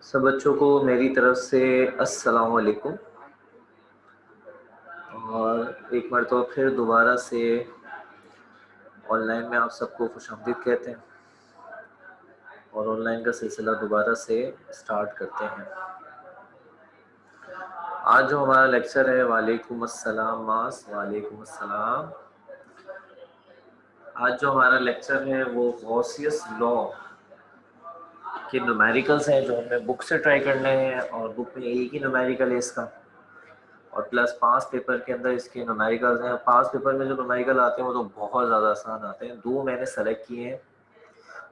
सब बच्चों को मेरी तरफ से अस्सलाम वालेकुम। और एक मरतबा फिर दोबारा से ऑनलाइन में आप सबको खुशामदीद कहते हैं और ऑनलाइन का सिलसिला दोबारा से स्टार्ट करते हैं। आज जो हमारा लेक्चर है, वालेकुम अस्सलाम मास, वालेकुम अस्सलाम। आज जो हमारा लेक्चर है वो गॉसियस लॉ के न्यूमेरिकल्स हैं जो हमें बुक से ट्राई करने हैं, और बुक में एक ही न्यूमेरिकल है इसका, और प्लस पास पेपर के अंदर इसके न्यूमेरिकल्स हैं। पास पेपर में जो न्यूमेरिकल आते हैं वो तो बहुत ज़्यादा आसान आते हैं। दो मैंने सेलेक्ट किए हैं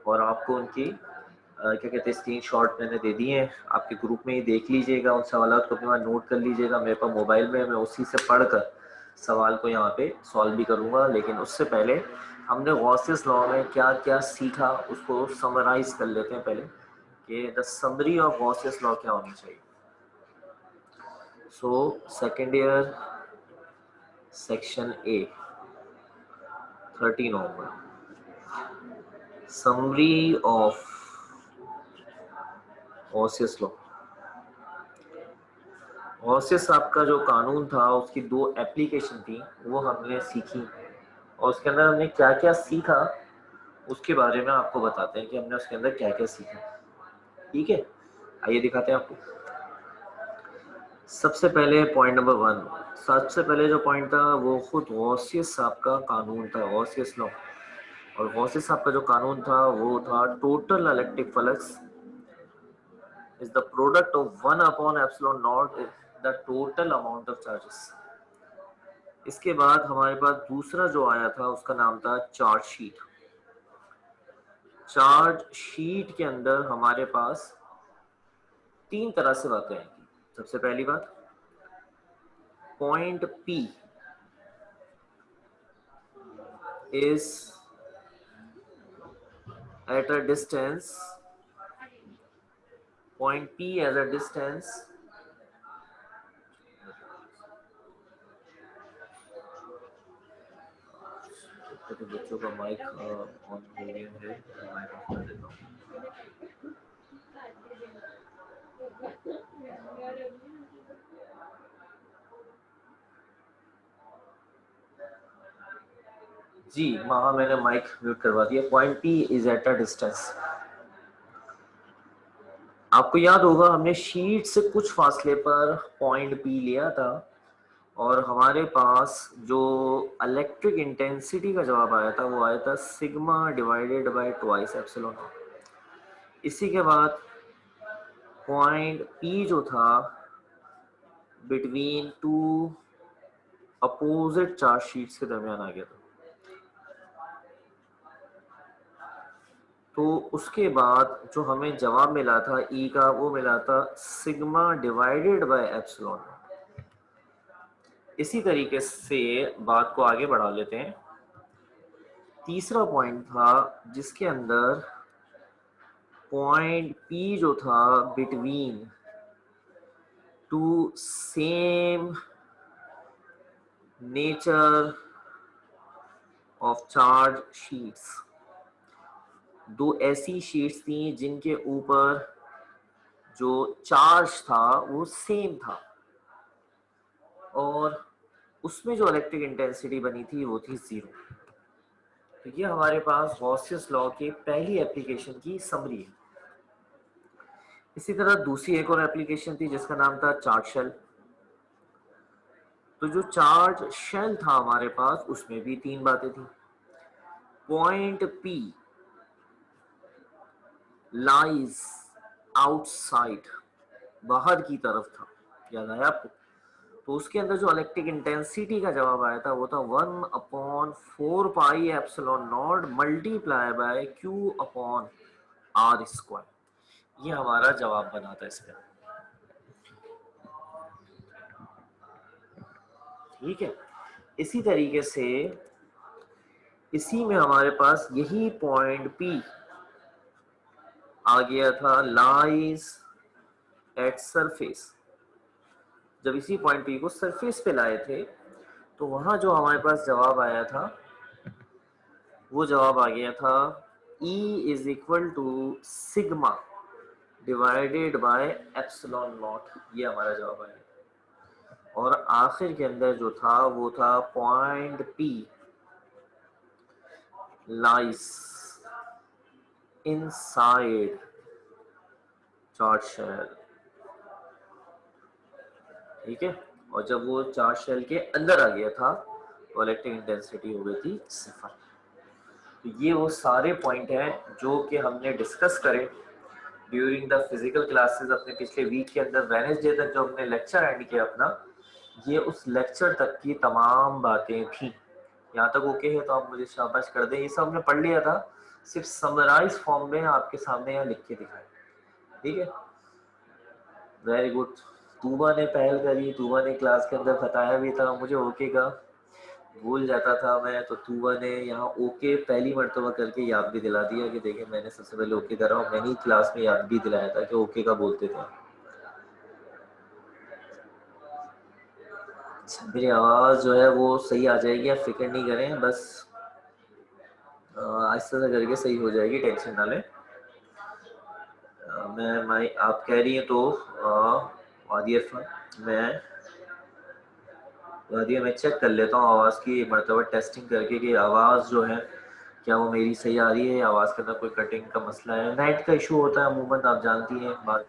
और आपको उनकी क्या कहते हैं स्क्रीन शॉट मैंने दे दिए हैं। आपके ग्रुप में ही देख लीजिएगा, उन सवालों को अपने नोट कर लीजिएगा। मेरे पास मोबाइल में, मैं उसी से पढ़कर सवाल को यहाँ पे सॉल्व भी करूँगा। लेकिन उससे पहले हमने गॉसियस लॉ में क्या क्या सीखा उसको समराइज कर लेते हैं पहले, कि the summary of Gauss's law क्या होनी चाहिए। So second year section A 13 नवंबर, summary of Gauss's law. Gauss's आपका जो कानून था उसकी दो एप्लीकेशन थी, वो हमने सीखी, और उसके अंदर हमने क्या क्या सीखा उसके बारे में आपको बताते हैं कि हमने उसके अंदर क्या क्या सीखा। ठीक है, आइए दिखाते हैं आपको। सबसे पहले पॉइंट नंबर 1। सबसे पहले जो पॉइंट था वो खुद गॉसियस साहब का कानून था, गॉसियस लॉ। और गॉसियस साहब का जो कानून था वो था total electric flux is the product of 1 upon epsilon naught the total amount of charges। इसके बाद हमारे पास दूसरा जो आया था उसका नाम था चार्ज शीट। चार्ज शीट के अंदर हमारे पास तीन तरह से बातें आएंगी। सबसे पहली बात, point P is at a distance, point P as a distance तो बच्चों का माइक ऑन हो गया है, माइक ऑफ कर देता हूँ। जी हाँ, मैंने माइक म्यूट करवा दिया। Point P is at a distance. आपको याद होगा हमने शीट से कुछ फासले पर पॉइंट P लिया था, और हमारे पास जो इलेक्ट्रिक इंटेंसिटी का जवाब आया था वो आया था sigma divided by twice epsilon. इसी के बाद पॉइंट P जो था between two opposite charge sheets के दरमियान आ गया था। तो उसके बाद जो हमें जवाब मिला था E का, वो मिला था सिग्मा डिवाइडेड बाय एप्सिलॉन। इसी तरीके से बात को आगे बढ़ा लेते हैं। तीसरा पॉइंट था जिसके अंदर पॉइंट P जो था between two same nature of charge sheets. दो ऐसी शीट्स थी जिनके ऊपर जो चार्ज था वो सेम था, और उसमें जो इलेक्ट्रिक इंटेंसिटी बनी थी वो थी 0। तो ये हमारे पास गॉसियस लॉ की पहली एप्लीकेशन की समरी है। इसी तरह दूसरी एक और एप्लीकेशन थी जिसका नाम था चार्ज शेल। तो जो चार्ज शेल था हमारे पास उसमें भी तीन बातें थी। पॉइंट P लाइज आउटसाइड, बाहर की तरफ था, याद आया आपको? तो उसके अंदर जो इलेक्ट्रिक इंटेंसिटी का जवाब आया था वो था 1/4 epsilon naught multiply bye Q upon R square. ये हमारा जवाब बना था इसका। ठीक है, इसी तरीके से इसी में हमारे पास यही पॉइंट P आ गया था लाइज एट सरफेस। जब इसी पॉइंट P को सरफेस पे लाए थे तो वहां जो हमारे पास जवाब आया था वो जवाब आ गया था E is equal to sigma divided by epsilon not, ये हमारा जवाब आएगा। और आखिर के अंदर जो था वो था पॉइंट पी लाइस इनसाइड चार्ज शेल, ठीक है। और जब वो चार्ज शेल के अंदर आ गया था तो इलेक्ट्रिक इंटेंसिटी हो गई थी 0। तो ये वो सारे पॉइंट हैं जो कि हमने डिस्कस करे ड्यूरिंग द फिजिकल क्लासेस अपने पिछले वीक के अंदर। वेडनेसडे तक जो हमने लेक्चर एंड किया अपना, ये उस लेक्चर तक की तमाम बातें थी। यहाँ तक ओके है तो आप मुझे शाबाश कर दें। ये सब हमने पढ़ लिया था, सिर्फ समराइज फॉर्म में आपके सामने यहाँ लिख के दिखाया, ठीक है। Very good. तूबा ने पहल करी, तूबा ने क्लास के अंदर बताया भी था मुझे ओके का, भूल जाता था मैं, तो तूबा ने यहाँ ओके पहली मर्तबा करके याद भी दिला दिया कि देखिए मैंने सबसे पहले ओके करा और मैंने ही क्लास में याद भी दिलाया था कि ओके का बोलते थे। मेरी आवाज़ जो है वो सही आ जाएगी, आप फिक्र नहीं करें, बस आहिस्ता सा करके सही हो जाएगी, टेंशन ना लें। मैं आप कह रही हैं तो वादिया मैं चेक कर लेता हूँ आवाज़ की एक मरतबा टेस्टिंग करके कि आवाज़ जो है क्या वो मेरी सही आ रही है, आवाज़ के अंदर कोई कटिंग का मसला है। नेट का इशू होता है अमूमन, आप जानती हैं बात।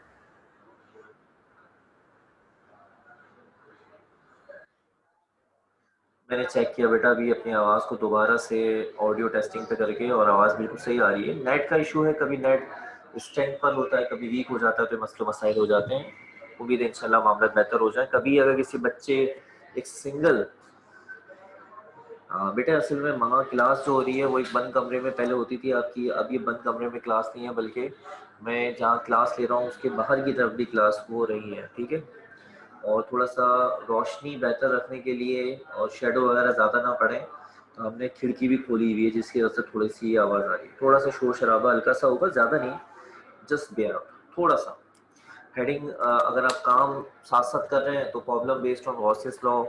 मैंने चेक किया बेटा अभी अपनी आवाज़ को दोबारा से ऑडियो टेस्टिंग पे करके, और आवाज़ बिल्कुल सही आ रही है। नेट का इशू है, कभी नेट स्ट्रेंथ पर होता है, कभी वीक हो जाता है, तो मसले मसाइल हो जाते हैं। उम्मीद है इंशाल्लाह मामला बेहतर हो जाए। कभी अगर किसी बच्चे एक सिंगल बेटा असल में वहाँ क्लास जो हो रही है वो एक बंद कमरे में पहले होती थी आपकी, अब ये बंद कमरे में क्लास नहीं है, बल्कि मैं जहाँ क्लास ले रहा हूँ उसके बाहर की तरफ भी क्लास हो रही है, ठीक है। और थोड़ा सा रोशनी बेहतर रखने के लिए और शेडो वगैरह ज़्यादा ना पड़े तो हमने खिड़की भी खोली हुई है, जिसकी वजह से थोड़ी सी आवाज़ आ रही है। थोड़ा सा शोर शराबा हल्का सा होगा, ज़्यादा नहीं, जस्ट बेयर थोड़ा सा। हेडिंग अगर आप काम साथ साथ कर रहे हैं तो प्रॉब्लम बेस्ड ऑन गॉसियस लॉ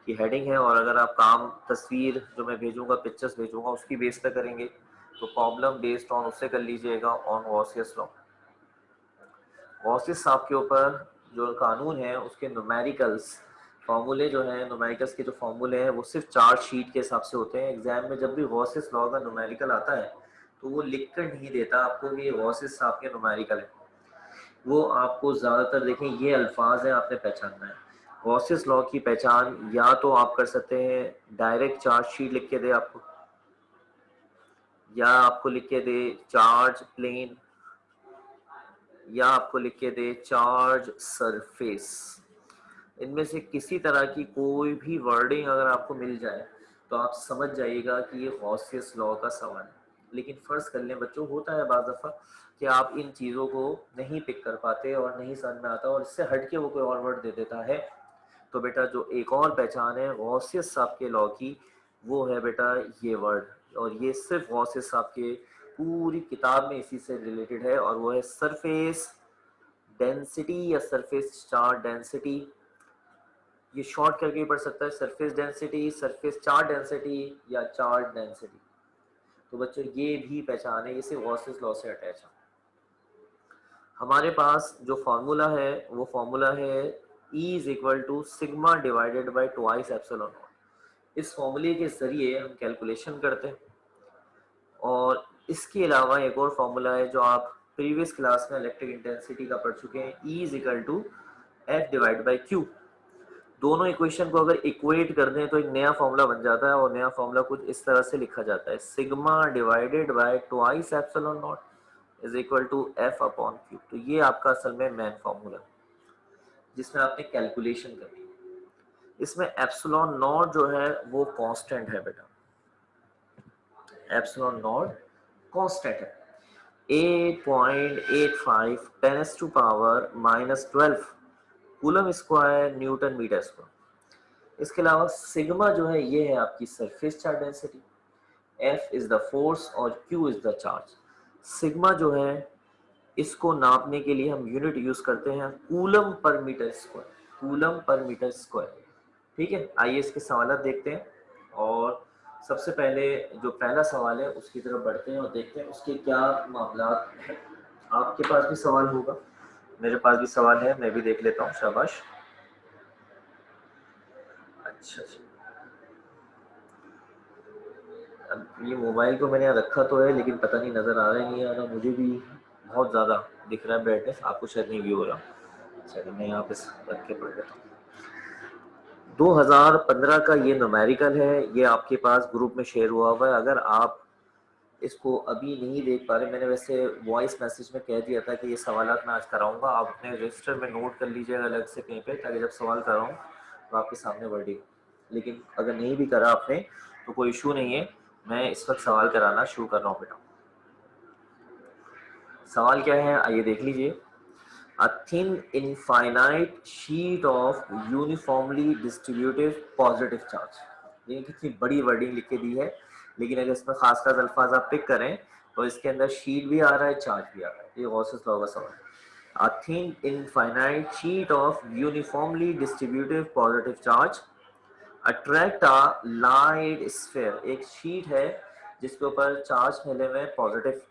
की हेडिंग है, और अगर आप काम तस्वीर जो मैं भेजूंगा, पिक्चर्स भेजूंगा, उसकी बेस पे करेंगे तो प्रॉब्लम बेस्ड ऑन उससे कर लीजिएगा ऑन गॉसियस लॉ। गॉसियस साहब के ऊपर जो कानून है उसके न्यूमेरिकल्स फार्मूले जो हैं, न्यूमेरिकल्स के जो फार्मूले हैं वो सिर्फ चार्ट शीट के हिसाब से होते हैं। एग्जाम में जब भी गॉसियस लॉ का न्यूमेरिकल आता है तो वो लिख कर नहीं देता आपको कि ये गॉसियस साहब के न्यूमेरिकल है। वो आपको ज़्यादातर देखें ये अल्फाज हैं, आपने पहचानना है। गॉसियस लॉ की पहचान या तो आप कर सकते हैं डायरेक्ट चार्ज शीट लिख के दे आपको, या आपको लिख के दे चार्ज प्लेन, या आपको लिख के दे चार्ज सरफेस। इनमें से किसी तरह की कोई भी वर्डिंग अगर आपको मिल जाए तो आप समझ जाइएगा कि ये गॉसियस लॉ का सवाल है। लेकिन फ़र्ज़ कर लें बच्चों, होता है बाज़ दफ़ा कि आप इन चीज़ों को नहीं पिक कर पाते और नहीं समझ में आता और इससे हट के वो कोई और वर्ड दे देता है। तो बेटा जो एक और पहचान है गॉसियस साहब के लॉ की, वो है बेटा ये वर्ड, और ये सिर्फ गॉसियस साहब के पूरी किताब में इसी से रिलेटेड है, और वो है सरफेस डेंसिटी या सरफेस चार्ज डेंसिटी। ये शॉर्ट करके पढ़ सकता है surface density, surface charge density या चार्ज डेंसिटी। तो बच्चों ये भी पहचान है, ये सिर्फ गॉसियस लॉ से अटैच है। हमारे पास जो फार्मूला है वो फार्मूला है E is equal to sigma divided by twice epsilon not. इस फॉर्मूले के जरिए हम कैलकुलेशन करते हैं। और इसके अलावा एक और फार्मूला है जो आप प्रीवियस क्लास में इलेक्ट्रिक इंटेंसिटी का पढ़ चुके हैं, E is equal to F divide by Q. दोनों इक्वेशन को अगर इक्वेट कर दें तो एक नया फॉर्मूला बन जाता है, और नया फॉर्मूला कुछ इस तरह से लिखा जाता है, sigma divided by twice epsilon not is equal to F upon Q. तो ये आपका असल में मेन फॉर्मूला जिसमें आपने कैलकुलेशन करनी है। इसमें एप्सिलॉन नॉट जो है वो कांस्टेंट है बेटा, एप्सिलॉन नॉट कांस्टेंट है। 8.85 10 to power -12 coulomb square newton metre square. इसके अलावा सिग्मा जो है ये है आपकी surface charge density, F is the force और Q is the charge. Sigma जो है इसको नापने के लिए हम यूनिट यूज करते हैं coulomb per metre square, coulomb per metre square, ठीक है। आइए इसके सवाल देखते हैं, और सबसे पहले जो पहला सवाल है उसकी तरफ बढ़ते हैं और देखते हैं उसके क्या मामला है। आपके पास भी सवाल होगा, मेरे पास भी सवाल है, मैं भी देख लेता हूँ। शाबाश। अच्छा जी, अब ये मोबाइल को मैंने यहाँ रखा तो है, लेकिन पता नहीं नज़र आ रहा है नहीं आ रहा, मुझे भी बहुत ज़्यादा दिख रहा है ब्राइटनेस, आपको शायद नहीं व्यू हो रहा। चलिए मैं यहाँ पे रख के पढ़ लेता हूँ। 2015 का ये न्यूमेरिकल है, ये आपके पास ग्रुप में शेयर हुआ हुआ है। अगर आप इसको अभी नहीं देख पा रहे, मैंने वैसे वॉइस मैसेज में कह दिया था कि ये सवालात मैं आज कराऊंगा, आप अपने रजिस्टर में नोट कर लीजिएगा अलग से कहीं पे, ताकि जब सवाल कराऊं तो आपके सामने वर्डिंग। लेकिन अगर नहीं भी करा आपने तो कोई इशू नहीं है, मैं इस वक्त सवाल कराना शुरू कर रहा हूँ बेटा। सवाल क्या है आइए देख लीजिए। A thin infinite sheet of uniformly distributed positive charge। ये कितनी बड़ी वर्डिंग लिख के दी है, लेकिन अगर इसमें खास खास अल्फाज आप पिक करें तो इसके अंदर शीट भी आ रहा है, चार्ज भी आ रहा है। ये गौर से लॉ का सवाल है। A thin infinite sheet of uniformly distributed positive charge attract a light sphere। एक शीट है जिसके ऊपर चार्ज फैले हुए हैं पॉजिटिव,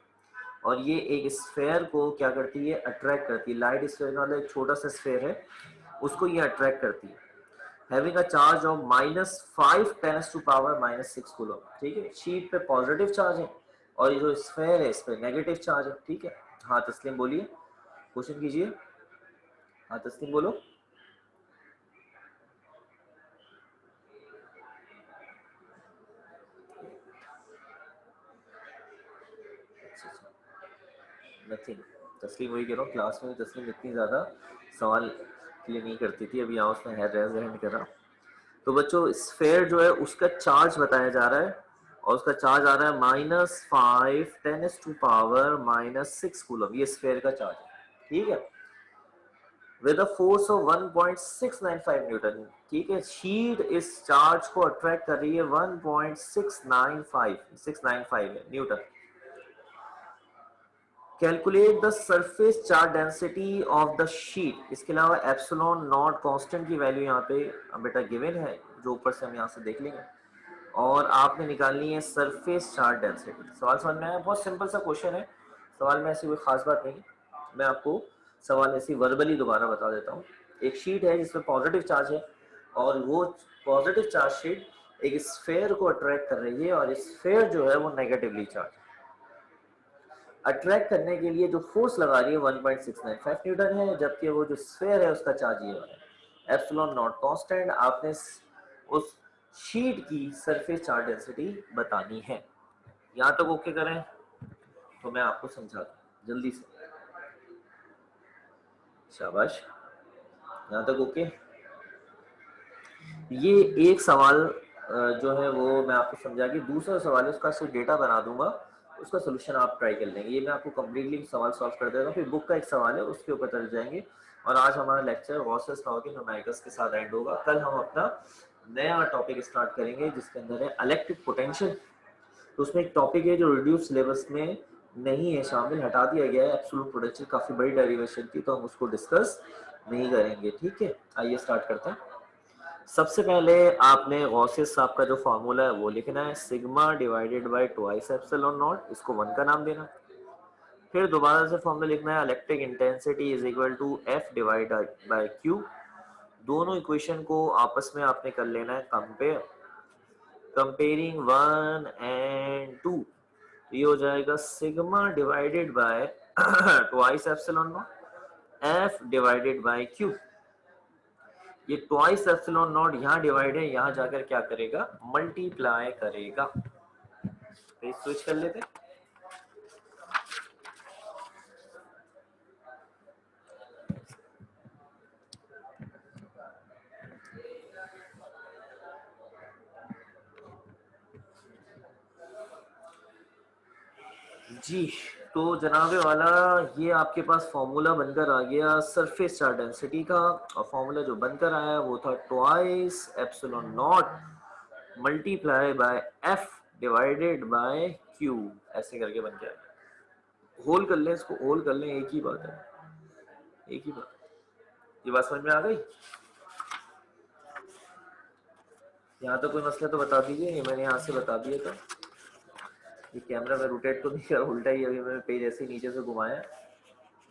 और ये एक स्फेयर को क्या करती है, अट्रैक्ट करती है। लाइट स्फेयर वाला एक छोटा सा स्फेयर है, उसको ये अट्रैक्ट करती है। Having a charge of -5 10⁻⁻⁶ coulomb. ठीक है, शीट पे पॉजिटिव चार्ज है और ये जो स्फेयर है इस पे नेगेटिव चार्ज है। ठीक है, हाँ तस्लीम बोलिए, क्वेश्चन कीजिए। हाँ तस्लीम बोलो। नथिंग। तस्लीम वही कह रहा हूँ, क्लास में तस्लीम इतनी ज़्यादा सवाल क्लियर नहीं करती थी, अभी यहाँ उसने है रेज हैंड करा। तो बच्चों स्फेयर जो है उसका चार्ज बताया जा रहा है, और उसका चार्ज आ रहा है -5 10⁻⁻⁶ कूलम। ये स्फेयर का चार्ज है। ठीक है, with a force of 1.695 Newton. ठीक है, शीट इस चार्ज को अट्रैक्ट कर रही है 1.695 Newton. Calculate the surface charge density of the sheet. इसके अलावा एप्सिलॉन नॉट कांस्टेंट की वैल्यू यहाँ पे बेटा गिवन है, जो ऊपर से हम यहाँ से देख लेंगे, और आपने निकालनी है सरफेस चार्ज डेंसिटी। सवाल समझ में आया? बहुत सिंपल सा क्वेश्चन है, सवाल में ऐसी कोई खास बात नहीं है। मैं आपको सवाल ऐसी वर्बली दोबारा बता देता हूँ। एक शीट है जिसमें पॉजिटिव चार्ज है, और वो पॉजिटिव चार्ज शीट एक स्फेयर को अट्रैक्ट कर रही है, और स्फेयर जो है वो नेगेटिवली चार्ज है। अट्रैक्ट करने के लिए जो फोर्स लगा रही है 1.695 न्यूटन है, जबकि वो जो स्फेयर है उसका चार्ज ये है एप्सिलॉन नॉट कांस्टेंट। आपने उस शीट की सरफेस चार्ज डेंसिटी बतानी है। यहाँ तक ओके करें तो मैं आपको समझा दूं जल्दी से। शाबाश, यहाँ तक ओके। ये एक सवाल जो है वो मैं आपको समझा कि दूसरा सवाल है उसका सिर्फ डेटा बना दूंगा, उसका सोल्यूशन आप ट्राई कर लेंगे। ये मैं आपको कम्प्लीटली सवाल सॉल्व कर देता हूँ, फिर बुक का एक सवाल है उसके ऊपर चले जाएंगे। और आज हमारा लेक्चर गॉसेस लॉ के न्यूमेरिकल्स के साथ एंड होगा। कल हम अपना नया टॉपिक स्टार्ट करेंगे जिसके अंदर है इलेक्ट्रिक पोटेंशियल। तो उसमें एक टॉपिक है जो रिड्यूस सिलेबस में नहीं है शामिल, हटा दिया गया है। एब्सोल्यूट पोटेंशियल काफी बड़ी डेरिवेशन थी, तो हम उसको डिस्कस नहीं करेंगे। ठीक है, आइए स्टार्ट करते हैं। सबसे पहले आपने गॉसेस साहब का जो फार्मूला है वो लिखना है, sigma divided by twice epsilon not, इसको 1 का नाम देना। फिर दोबारा से फॉर्मूला लिखना है, electric intensity is equal to F divided by Q. दोनों इक्वेशन को आपस में आपने कर लेना है कंपेयर, कंपेयरिंग 1 एंड 2। तो ये हो जाएगा sigma divided by twice epsilon naught F divided by Q. ये ट्वाइस एप्सिलॉन नॉट यहाँ डिवाइड है, यहाँ जाकर क्या करेगा, मल्टीप्लाई करेगा। तो स्विच कर लेते हैं। जी, तो जनाबे वाला ये आपके पास फॉर्मूला बनकर आ गया सरफेस चार्ज डेंसिटी का, और फॉर्मूला जो बनकर आया वो था twice epsilon naught multiply by F divided by Q, ऐसे करके बन गया। होल कर लें इसको, होल कर लें, एक ही बात है, एक ही बात। ये बात समझ में आ गई? यहाँ तो कोई मसला तो बता दीजिए, ये मैंने यहाँ से बता दिया था। ये कैमरा में रोटेट तो नहीं किया, उल्टा ही अभी मैंने पेज ऐसे नीचे से घुमाया,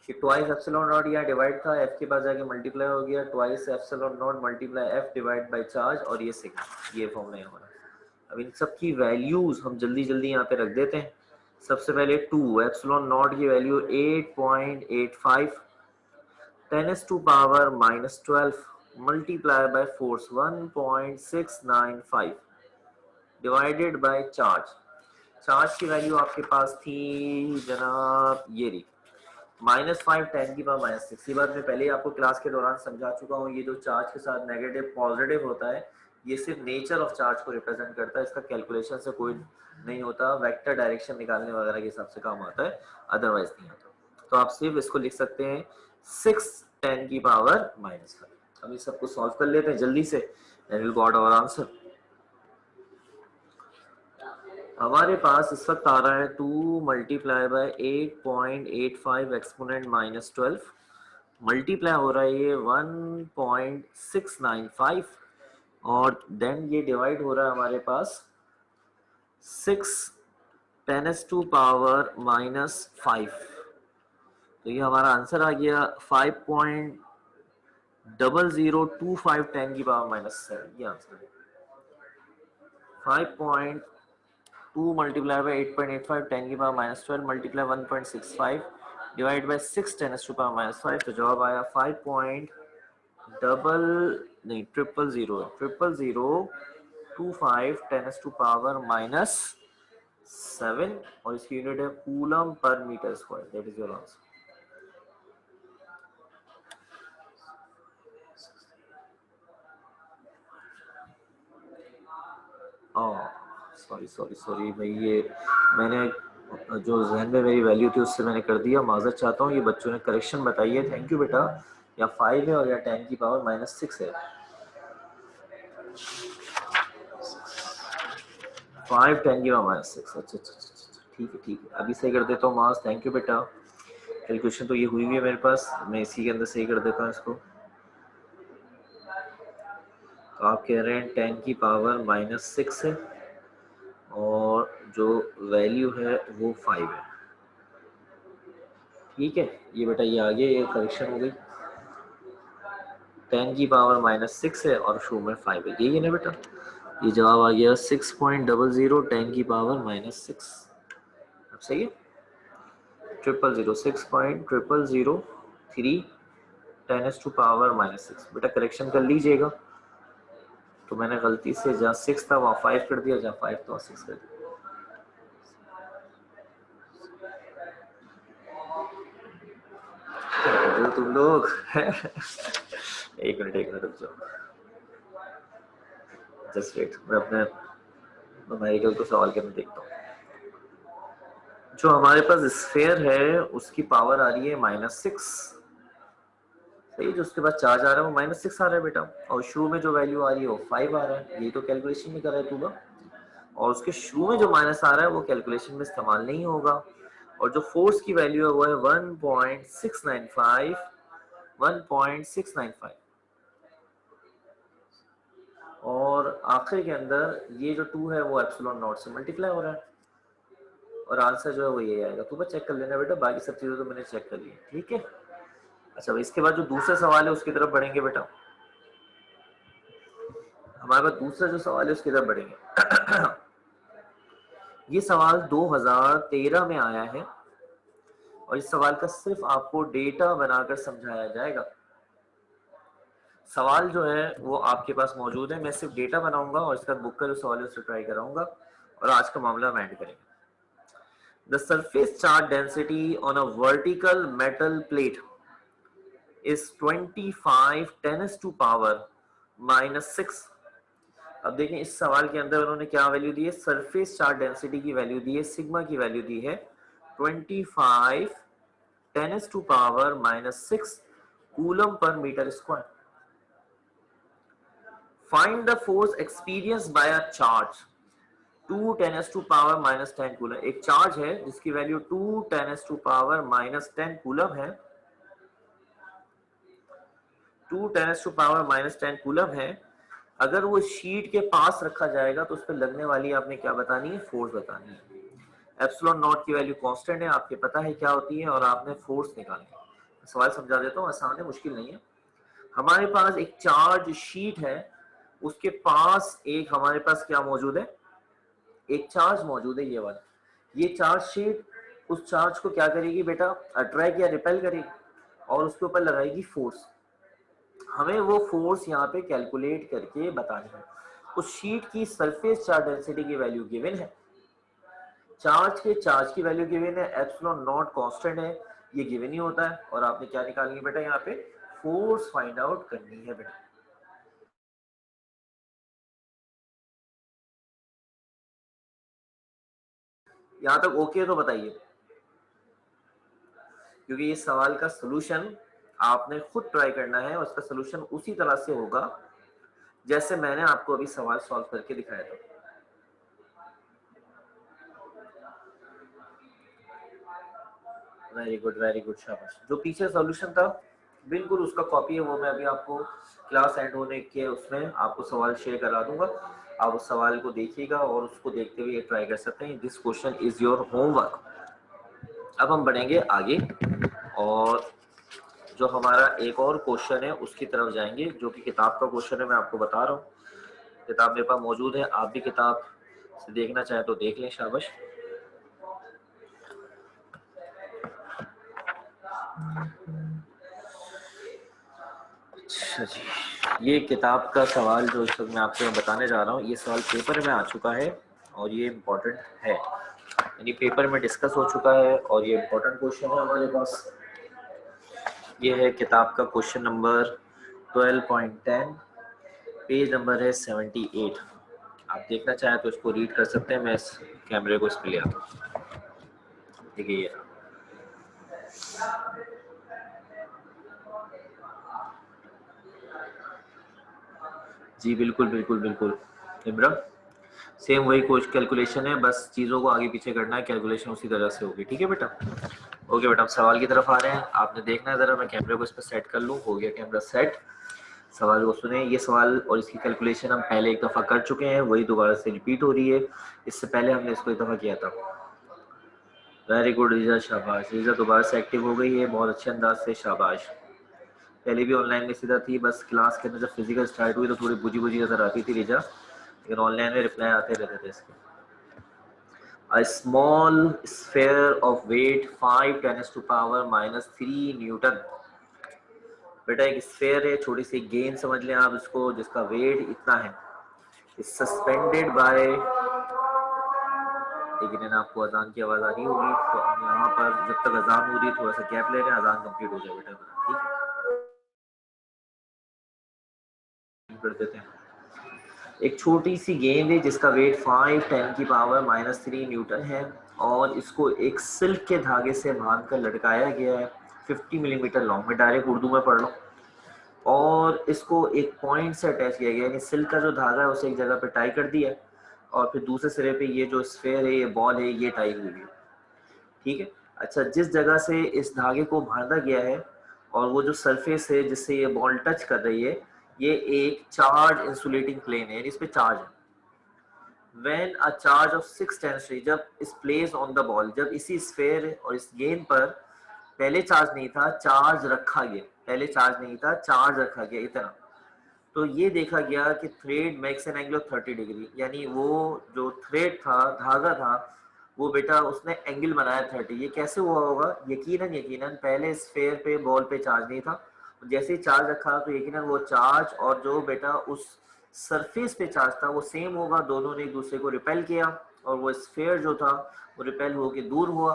कि ट्वाइस एप्सिलॉन नॉट यहाँ डिवाइड था, एफ के पास जाके मल्टीप्लाई हो गया, twice epsilon naught multiply F divide by charge, और ये सिग्मा, ये फॉर्मूला हमारा। अब इन सब की वैल्यूज हम जल्दी जल्दी यहाँ पे रख देते हैं। सबसे पहले 2 एप्सिलॉन नॉट की value 8.85 10⁻⁻12 multiply by force 1.695 divided by charge. Charge की वैल्यू आपके पास थी जनाब ये रही -5 10⁻⁻6। ये बात मैं पहले ही आपको क्लास के दौरान समझा चुका हूँ। ये जो चार्ज के साथ नेगेटिव पॉजिटिव होता है, ये सिर्फ नेचर ऑफ चार्ज को रिप्रेजेंट करता है, इसका कैलकुलेशन से कोई नहीं होता, वेक्टर डायरेक्शन निकालने वगैरह के हिसाब से काम आता है, अदरवाइज नहीं आता। तो आप सिर्फ इसको लिख सकते हैं 6 10⁻⁻5। हम इस सबको सॉल्व कर लेते हैं जल्दी से, and will got our answer. हमारे पास इस वक्त आ रहा है 2 मल्टीप्लाई बाय 8.85 एक्सपोनेंट -12 मल्टीप्लाई हो रहा है ये 1.695 और देन ये डिवाइड हो रहा है हमारे पास 6 10⁻⁻5। तो ये हमारा आंसर आ गया 5.0025 10⁻⁻7। ये आंसर है 5.2 multiply by 8.85 10⁻⁻12 multiply 1.65 divide by 6 10⁻⁻5। तो जवाब आया 5.0025 10⁻⁻7 और इसकी यूनिट है coulomb per metre square. That is your answer. Sorry भाई, ये मैंने जो जहन में मेरी वैल्यू थी उससे मैंने कर दिया, माजरत चाहता हूँ। ये बच्चों ने करेक्शन बताई है, थैंक यू बेटा। या 5 है और या 10⁻⁻6 है। 5 10⁻⁻6। अच्छा, ठीक है, अभी सही कर देता हूँ मास। थैंक यू बेटा। कैलकुलेशन तो ये हुई है मेरे पास, मैं इसी के अंदर सही कर देता हूँ इसको। तो आप कह रहे हैं 10⁻⁻6 है और जो वैल्यू है वो 5 है। ठीक है, ये बेटा ये आ गया, ये करेक्शन हो गई। 10⁻⁻6 है और शो में 5 है, यही है ना बेटा। ये जवाब आ गया 6.00 10⁻⁻6। अब सही है, 000 6.0003 10⁻⁻6। बेटा करेक्शन कर लीजिएगा। तो मैंने गलती से जहाँ 6 था वहाँ 5 कर दिया, जहाँ 5 था वहाँ 6 कर दिया। जो तुम लोग एक मिनट रुक जाओ, जस्ट वेट, मैं अपने न्यूमेरिकल को सवाल करने देखता हूँ। जो हमारे पास स्फेयर है उसकी पावर आ रही है -6, सही। जो उसके बाद चार्ज आ रहा है वो -6 आ रहा है बेटा, और शुरू में जो वैल्यू आ रही है वो 5 आ रहा है। ये तो कैलकुलेशन में कर रहा है तू, और उसके शुरू में जो माइनस आ रहा है वो कैलकुलेशन में इस्तेमाल नहीं होगा। और जो फोर्स की वैल्यू है वो है 1.695 और आखिर के अंदर ये जो 2 है वो एप्सिलॉन नॉट से मल्टीप्लाई हो रहा है, और आंसर जो है वो ये आएगा। तू बस चेक कर लेना बेटा, बाकी सब चीजें तो मैंने चेक कर ली, ठीक है। अच्छा, इसके बाद जो दूसरा सवाल है उसकी तरफ बढ़ेंगे बेटा। हमारे पास दूसरा जो सवाल है उसकी तरफ बढ़ेंगे। ये सवाल 2013 में आया है और इस सवाल का सिर्फ आपको डेटा बनाकर समझाया जाएगा। सवाल जो है वो आपके पास मौजूद है, मैं सिर्फ डेटा बनाऊंगा और इसका बुक का जो सवाल है उससे ट्राई कराऊंगा और आज का मामला हम एंड करेंगे। The surface charge density on a vertical metal plate is 25 10⁻⁻6। अब देखें इस सवाल के अंदर उन्होंने क्या वैल्यू दी है, सरफेस चार्ज डेंसिटी की वैल्यू दी है, सिग्मा की वैल्यू दी है 25 10⁻⁻6 coulomb per metre square. Find the force experienced by a charge 2 10⁻⁻10 coulomb. एक चार्ज है जिसकी वैल्यू 2 10⁻⁻10 कूलम है, 2 10⁻⁻10 कूलम है। अगर वो शीट के पास रखा जाएगा तो उस पर लगने वाली आपने क्या बतानी है, फोर्स बतानी है। एप्सिलॉन नॉट की वैल्यू कांस्टेंट है, आपके पता है क्या होती है, और आपने फोर्स निकालनी है। सवाल समझा देता हूँ, आसान है, मुश्किल नहीं है। हमारे पास एक चार्ज शीट है, उसके पास एक हमारे पास क्या मौजूद है, एक चार्ज मौजूद है, ये वाला। ये चार्ज शीट उस चार्ज को क्या करेगी बेटा, अट्रैक्ट या रिपेल करेगी और उसके ऊपर लगाएगी फोर्स। हमें वो फोर्स यहाँ पे कैलकुलेट करके बतानी है। उस शीट की सरफेस चार्ज डेंसिटी की वैल्यू गिवन है, चार्ज की वैल्यू गिवन है, एप्सिलॉन नॉट कांस्टेंट है, ये गिवन ही होता है। और आपने क्या निकालनी है बेटा, यहाँ पे फोर्स फाइंड आउट करनी है बेटा। यहां तक ओके तो बताइए, क्योंकि ये सवाल का सोल्यूशन आपने खुद ट्राई करना है और इसका सोल्यूशन उसी तरह से होगा जैसे मैंने आपको अभी सवाल सॉल्व करके दिखाया था। वेरी गुड, शाबाश। जो पीछे सॉल्यूशन था बिल्कुल उसका कॉपी है, वो मैं अभी आपको क्लास एंड होने के उसमें आपको सवाल शेयर करा दूंगा। आप उस सवाल को देखिएगा और उसको देखते हुए ट्राई कर सकते हैं। This question is your homework. अब हम बढ़ेंगे आगे और जो हमारा एक और क्वेश्चन है उसकी तरफ जाएंगे, जो कि किताब का क्वेश्चन है। मैं आपको बता रहा हूँ, किताब मेरे पास मौजूद है, आप भी किताब से देखना चाहें तो देख लें, शाबाश। अच्छा जी, ये किताब का सवाल जो इस वक्त मैं आपको बताने जा रहा हूँ, ये सवाल पेपर में आ चुका है और ये इम्पोर्टेंट है, यानी पेपर में डिस्कस हो चुका है और ये इम्पोर्टेंट क्वेश्चन है हमारे पास। ये है किताब का क्वेश्चन नंबर 12.10, पेज नंबर है 78। आप देखना चाहें तो इसको रीड कर सकते हैं। मैं इस कैमरे को इस पे ले आता हूँ, देखिए ये जी, बिल्कुल बिल्कुल बिल्कुल इमरान, सेम वही कुछ कैलकुलेशन है, बस चीज़ों को आगे पीछे करना है, कैलकुलेशन उसी तरह से होगी। ठीक है बेटा, ओके बेटा, हम सवाल की तरफ आ रहे हैं। आपने देखना है, ज़रा मैं कैमरे को इस पर सेट कर लूँ। हो गया कैमरा सेट, सवाल को सुने। ये सवाल और इसकी कैलकुलेशन हम पहले एक दफ़ा कर चुके हैं, वही दोबारा से रिपीट हो रही है। इससे पहले हमने इसको एक दफ़ा किया था। वेरी गुड रीजा, शाबाश। रीजा दोबारा से एक्टिव हो गई है, बहुत अच्छे अंदाज से, शाबाश। पहले भी ऑनलाइन में सीधा थी, बस क्लास के अंदर जब फिजिकल स्टार्ट हुई तो थोड़ी बुझी बुझी नजर आती थी रीजा, लेकिन ऑनलाइन में रिप्लाई आते रहते थे इसके। A small sphere of weight 5 10 to power minus 3 Newton. बेटा एक स्फेयर है, छोटी सी गेंद समझ लें आप इसको, जिसका वेट इतना है, सस्पेंडेड बाय, लेकिन आपको अजान की आवाज आ रही होगी तो हम यहाँ पर जब तक अजान हो रही है थोड़ा सा गैप ले रहे हैं, अजान कंप्लीट हो जाए बेटा, ठीक है, कर देते हैं। एक छोटी सी गेंद है जिसका वेट 5 10 की पावर माइनस 3 न्यूटन है और इसको एक सिल्क के धागे से बांधकर लटकाया गया है 50 मिलीमीटर लॉन्ग में, डायरेक्ट उर्दू में पढ़ लो। और इसको एक पॉइंट से अटैच किया गया, यानी सिल्क का जो धागा है उसे एक जगह पे टाई कर दिया और फिर दूसरे सिरे पे ये जो स्फेयर है, ये बॉल है, ये टाई हुई है। ठीक है, अच्छा, जिस जगह से इस धागे को बांधा गया है और वो जो सरफेस है जिससे ये बॉल टच कर रही है, ये एक चार्ज इंसुलेटिंग प्लेन है, इस पे चार्ज है। When a charge of 6 density जब इस प्लेस ऑन द बॉल, जब इसी स्फेयर और इस गेंद पर पहले चार्ज नहीं था, चार्ज रखा गया, पहले चार्ज नहीं था, चार्ज रखा गया इतना, तो ये देखा गया कि thread makes an angle of 30 degree, यानी वो जो थ्रेड था, धागा था, वो बेटा उसने एंगल बनाया 30। ये कैसे हुआ होगा, यकीनन पहले स्फेयर पे बॉल पे चार्ज नहीं था, जैसे ही चार्ज रखा तो यकीनन वो चार्ज और जो बेटा उस सरफेस पे चार्ज था वो सेम होगा, दोनों ने एक दूसरे को रिपेल किया और वो स्फेयर जो था वो रिपेल होके दूर हुआ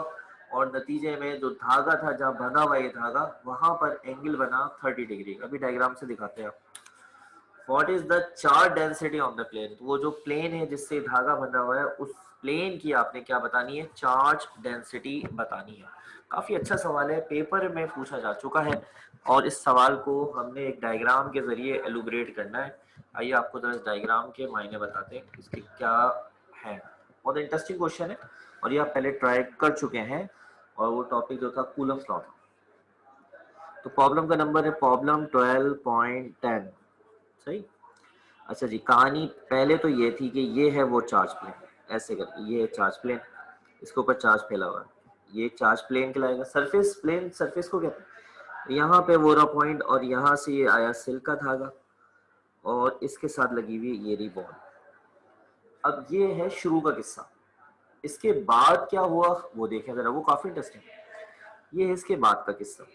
और नतीजे में जो धागा था, जहाँ बना हुआ ये धागा, वहां पर एंगल बना 30 डिग्री। अभी डायग्राम से दिखाते हैं। What is the charge density on the plane, वो जो प्लेन है जिससे धागा बंधा हुआ है, उस प्लेन की आपने क्या बतानी है, चार्ज डेंसिटी बतानी है। काफी अच्छा सवाल है, पेपर में पूछा जा चुका है और इस सवाल को हमने एक डायग्राम के जरिए एलुब्रेट करना है। आइए आपको जरा इस डायग्राम के मायने बताते हैं, इसके क्या है। बहुत इंटरेस्टिंग क्वेश्चन है और ये आप पहले ट्राई कर चुके हैं और वो टॉपिक जो था कूलम्स लॉ था। तो प्रॉब्लम का नंबर है प्रॉब्लम 12.10, सही। अच्छा जी, कहानी पहले तो ये थी कि ये है वो चार्ज प्लेन, ऐसे करके ये है चार्ज प्लेन, इसके ऊपर चार्ज फैला हुआ है, ये चार्ज प्लेन कहलाएगा। सरफेस प्लेन, सरफेस को कहते हैं, यहाँ पे वो रहा पॉइंट और यहाँ से ये आया सिल्क का धागा और इसके साथ लगी हुई ये रही बॉल। अब ये है शुरू का किस्सा। इसके बाद क्या हुआ वो देखें जरा, वो काफी इंटरेस्टिंग। ये है इसके बाद का किस्सा।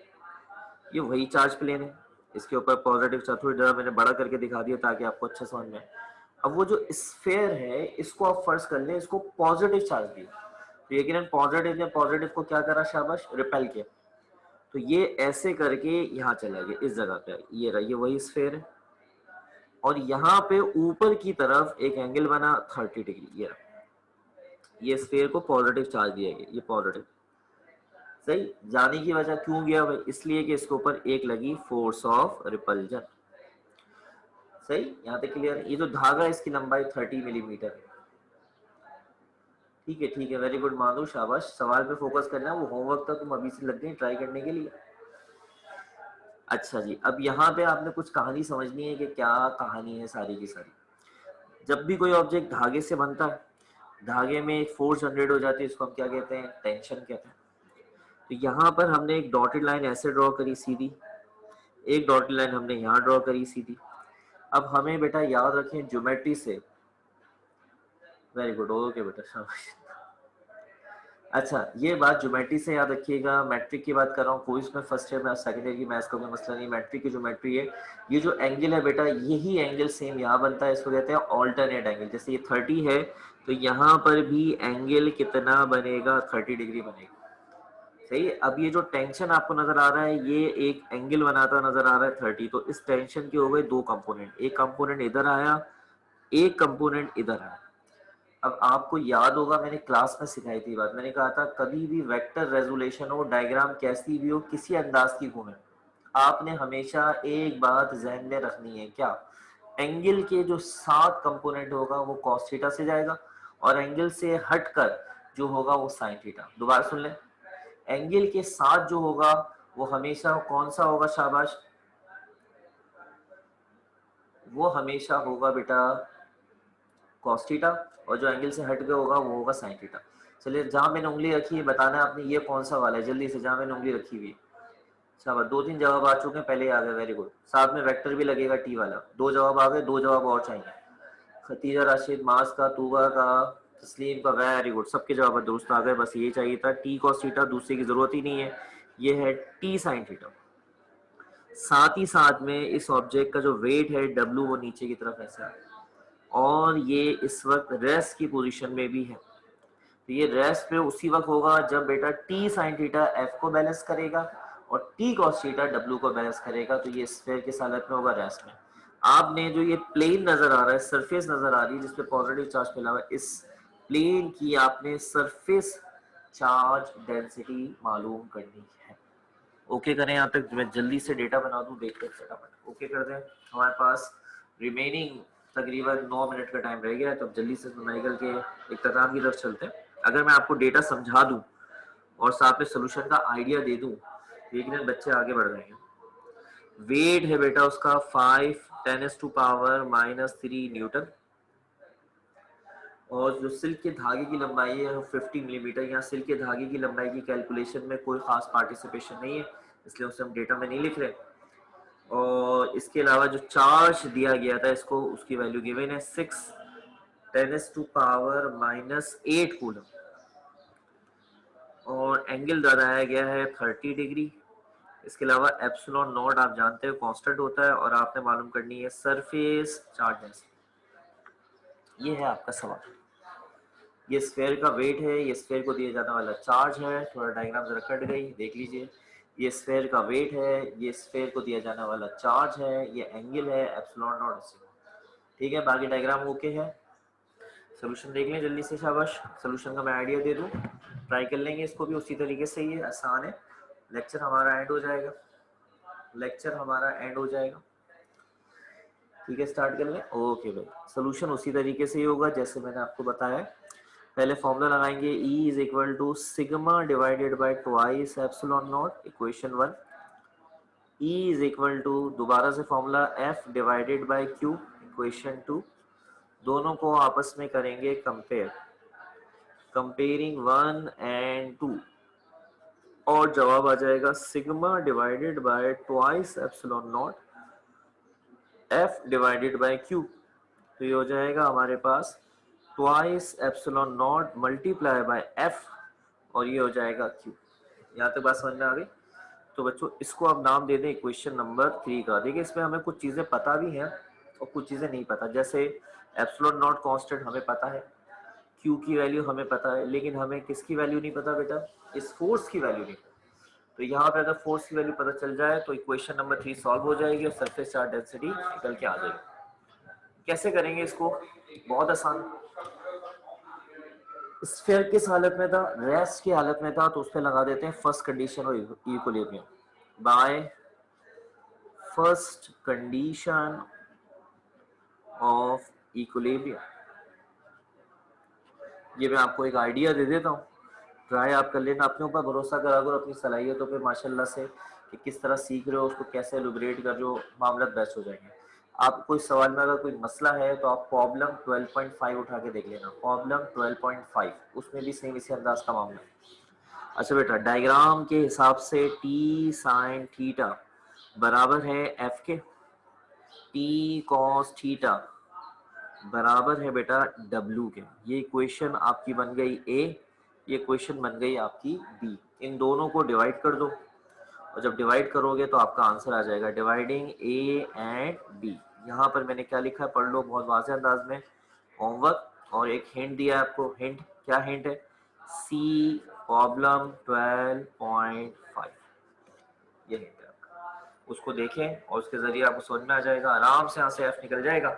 ये वही चार्ज प्लेन है, इसके ऊपर पॉजिटिव चार्ज, थोड़ी जरा मैंने बड़ा करके दिखा दिया ताकि आपको अच्छा समझ में आए। अब वो जो स्फेयर है इसको आप फर्ज कर लें इसको पॉजिटिव चार्ज दिया, तो यकीनन पॉजिटिव ने पॉजिटिव को क्या करा, शाबाश, रिपेल किया। तो ये ऐसे करके यहाँ चला गया इस जगह पे, ये रहा, ये वही स्फेयर है और यहाँ पे ऊपर की तरफ एक एंगल बना 30 डिग्री। ये स्फेयर को पॉजिटिव चार्ज दिया गया, ये पॉजिटिव। सही, जाने की वजह क्यों गया भाई, इसलिए कि इसके ऊपर एक लगी फोर्स ऑफ रिपल्जन। सही, यहाँ तक क्लियर है। ये जो धागा है इसकी लंबाई 30 मिलीमीटर है। ठीक है, वेरी गुड मानो, शाबाश। सवाल पे फोकस करना है, वो होमवर्क था, तुम अभी से लग गई ट्राई करने के लिए। अच्छा जी, अब यहाँ पे आपने कुछ कहानी समझनी है कि क्या कहानी है सारी की सारी। जब भी कोई ऑब्जेक्ट धागे से बनता है, धागे में एक फोर्स जनरेट हो जाती है, इसको हम क्या कहते हैं, टेंशन कहते हैं। तो यहाँ पर हमने एक डॉटेड लाइन ऐसे ड्रॉ करी सीधी, एक डॉटेड लाइन हमने यहाँ ड्रॉ करी सीधी। अब हमें बेटा याद रखें ज्योमेट्री से, वेरी गुड, ओके बेटा, शाबाश। अच्छा, ये बात ज्योमेट्री से याद रखिएगा, मैट्रिक की बात कर रहा हूँ, कोई इसमें फर्स्ट ईयर में सेकंड ईयर की मैथ्स का कोई मसला नहीं, मैट्रिक की ज्योमेट्री है। ये जो एंगल है बेटा, यही एंगल सेम यहाँ बनता है, इसको कहते हैं ऑल्टरनेट एंगल। जैसे ये 30 है तो यहाँ पर भी एंगल कितना बनेगा, 30 डिग्री बनेगा। सही है। अब ये जो टेंशन आपको नजर आ रहा है, ये एक एंगल बनाता नजर आ रहा है 30, तो इस टेंशन के हो गए दो कंपोनेंट, एक कंपोनेंट इधर आया, एक कंपोनेंट इधर आया। अब आपको याद होगा मैंने क्लास में सिखाई थी बात, मैंने कहा था कभी भी वेक्टर रेजोल्यूशन हो, डायग्राम कैसी भी हो, किसी अंदाज की घूमे, आपने हमेशा एक बात जहन में रखनी है, क्या, एंगल के जो 7 कंपोनेंट होगा वो कॉस थीटा से जाएगा और एंगल से हटकर जो होगा वो साइन थीटा। दोबारा सुन लें, एंगल के साथ जो होगा वो हमेशा कौन सा होगा, शाबाश, वो हमेशा होगा बेटा कॉस थीटा, और जो एंगल से हट के होगा वो होगा साइन थीटा। चलिए, जहां मैंने उंगली रखी है बताना है आपने ये कौन सा वाला है, जल्दी से, जहां मैंने उंगली रखी हुई है। शाबाश, 2-3 जवाब आ चुके हैं, पहले आ गए, वेरी गुड। साथ में वेक्टर भी लगेगा टी वाला, 2 जवाब आ गए, 2 जवाब और चाहिए। खतीजा, राशिद, मास का, तूबा का, तस्लीम का, वेरी गुड, सबके जवाब दुरुस्त आ गए। बस ये चाहिए था, टी कॉस थीटा, दूसरे की जरूरत ही नहीं है, ये है टी साइन थीटा। साथ ही साथ में इस ऑब्जेक्ट का जो वेट है डब्ल्यू, वो नीचे की तरफ ऐसा है और ये इस वक्त रेस्ट की पोजीशन में भी है। तो ये रेस्ट पे उसी वक्त होगा जब बेटा टी साइन थीटा एफ को बैलेंस करेगा और टी कॉस थीटा डब्ल्यू को बैलेंस करेगा, तो ये स्फीयर की हालत में होगा रेस्ट में। आपने जो ये प्लेन नजर आ रहा है, सरफेस नजर आ रही है जिसपे पॉजिटिव चार्ज फैला हुआ है, इस प्लेन की आपने सरफेस चार्ज डेंसिटी मालूम करनी है। ओके करें यहाँ तक, मैं जल्दी से डेटा बना दूं, देखते हैं फटाफट। ओके कर दें, हमारे पास रिमेनिंग तकरीबन 9 मिनट का टाइम रह गया है, तो जल्दी से न्यूमेरिकल के इख्तिताम की तरफ चलते हैं। अगर मैं आपको डेटा समझा दूं और साथ में सोल्यूशन का आइडिया दे दूं, लेकिन बच्चे आगे बढ़ रहे हैं। वेट है बेटा उसका 5×10⁻³ न्यूटन, और जो सिल्क के धागे की लंबाई है 50 मिलीमीटर। यहाँ सिल्क के धागे की लंबाई की कैलकुलेशन में कोई खास पार्टिसिपेशन नहीं है, इसलिए उसे हम डेटा में नहीं लिख रहे। और इसके अलावा जो चार्ज दिया गया था इसको, उसकी वैल्यू गिवन है 6×10⁻⁻8 कूलम, और एंगल लगाया गया है 30 डिग्री। इसके अलावा एप्सिलॉन नॉट आप जानते हो कांस्टेंट होता है, और आपने मालूम करनी है सरफेस चार्ज डेंसिटी। ये है आपका सवाल। ये स्फेयर का वेट है, ये स्फेयर को दिया जाने वाला चार्ज है, थोड़ा डायग्राम जरा कट गई, देख लीजिए। ये स्फेयर का वेट है, ये स्फेयर को दिया जाने वाला चार्ज है, ये एंगल है एप्सिलॉन नॉट। ठीक है, बाकी डायग्राम ओके है। सोल्यूशन देख लें जल्दी से, शाबाश। सोल्यूशन का मैं आइडिया दे दूं, ट्राई कर लेंगे इसको भी उसी तरीके से, ये आसान है। लेक्चर हमारा एंड हो जाएगा, लेक्चर हमारा एंड हो जाएगा। ठीक है, स्टार्ट कर लें। ओके भाई, सोल्यूशन उसी तरीके से ही होगा जैसे मैंने आपको बताया। पहले फॉर्मूला लगाएंगे, E is equal to sigma divided by twice epsilon not, equation 1। E is equal to, दोबारा से formula, F divided by Q, equation 2। दोनों को आपस में करेंगे कंपेयर, कंपेयरिंग 1 and 2, और जवाब आ जाएगा sigma divided by twice epsilon naught F divided by Q. तो ये हो जाएगा हमारे पास twice epsilon naught multiply by F और ये हो जाएगा क्यू। यहाँ तक बात समझ में आ गई। तो बच्चों इसको आप नाम दे दें क्वेश्चन नंबर 3 का। देखिए इसमें हमें कुछ चीजें पता भी हैं और कुछ चीजें नहीं पता। जैसे एप्सिलॉन नॉट कांस्टेंट हमें पता है, क्यू की वैल्यू हमें पता है, लेकिन हमें किसकी वैल्यू नहीं पता बेटा, इस फोर्स की वैल्यू नहीं पता। तो यहाँ पे अगर फोर्स की वैल्यू पता चल जाए तो इक्वेशन नंबर 3 सॉल्व हो जाएगी और सरफेस चार्ज डेंसिटी निकल के आ जाएगी। कैसे करेंगे इसको, बहुत आसान। स्फीयर किस हालत में था, रेस्ट की हालत में था, तो उस पर लगा देते हैं फर्स्ट कंडीशन और equilibrium by first condition of equilibrium. ये मैं आपको एक आइडिया दे देता हूँ, ट्राई आप कर लेना, अपने ऊपर भरोसा करा करो, अपनी सलाहियतों पे माशाल्लाह से कि किस तरह सीख रहे हो उसको कैसे एलुब्रेट कर रहे हो, मामला बेस्ट हो जाएंगे। आप कोई सवाल में अगर कोई मसला है तो आप प्रॉब्लम 12.5 उठा के देख लेना, प्रॉब्लम 12.5 उसमें भी सेम इसी अंदाज का मामला है। अच्छा बेटा डायग्राम के हिसाब से टी साइन थीटा बराबर है एफ के, टी कॉस थीटा बराबर है बेटा डब्ल्यू के। ये इक्वेशन आपकी बन गई ए, ये इक्वेशन बन गई आपकी बी। इन दोनों को डिवाइड कर दो और जब डिवाइड करोगे तो आपका आंसर आ जाएगा डिवाइडिंग ए एंड बी। यहाँ पर मैंने क्या लिखा है पढ़ लो बहुत वाज़ेह अंदाज में, होमवर्क और एक हिंट दिया है आपको। हिंट क्या हिंट है, सी प्रॉब्लम 12.5, ये हिंट है आपका। उसको देखें और उसके जरिए आपको समझ में आ जाएगा, आराम से यहाँ से एफ निकल जाएगा।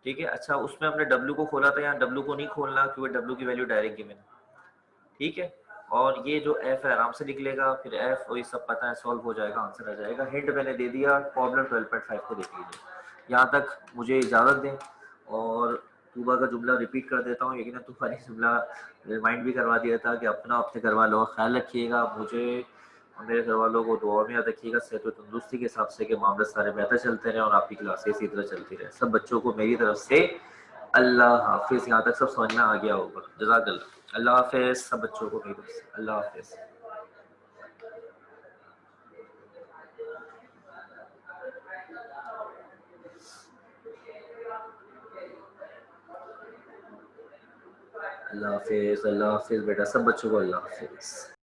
ठीक है। अच्छा उसमें हमने डब्ल्यू को खोला था, यहाँ डब्ल्यू को नहीं खोलना क्योंकि डब्ल्यू की वैल्यू डायरेक्ट गिवन है। ठीक है। और ये जो एफ है आराम से निकलेगा, फिर एफ और ये सब पता है, सॉल्व हो जाएगा, आंसर आ जाएगा। हिंट मैंने दे दिया, प्रॉब्लम 12.5 को देख लीजिए। यहाँ तक मुझे इजाज़त दें और तूबा का जुमला रिपीट कर देता हूँ, लेकिन तूबा ने जुमला रिमाइंड भी करवा दिया था कि अपना अपने घर वालों का ख्याल रखिएगा, मुझे और मेरे घर वालों को दुआ में याद रखिएगा, सेहत और तंदुरुस्ती के हिसाब से कि मामले सारे बेहतर चलते रहे और आपकी क्लासें इसी तरह चलती रहे। सब बच्चों को मेरी तरफ से अल्लाह हाफिज़। यहाँ तक सब समझ में आ गया होगा, जज़ाकल्लाह। अल्लाह हाफिज़ सब बच्चों को मेरी तरफ से, अल्लाह हाफिज़। अल्लाह हाफिज़, अल्लाह हाफिज़ बेटा सब बच्चों को अल्लाह हाफिज़।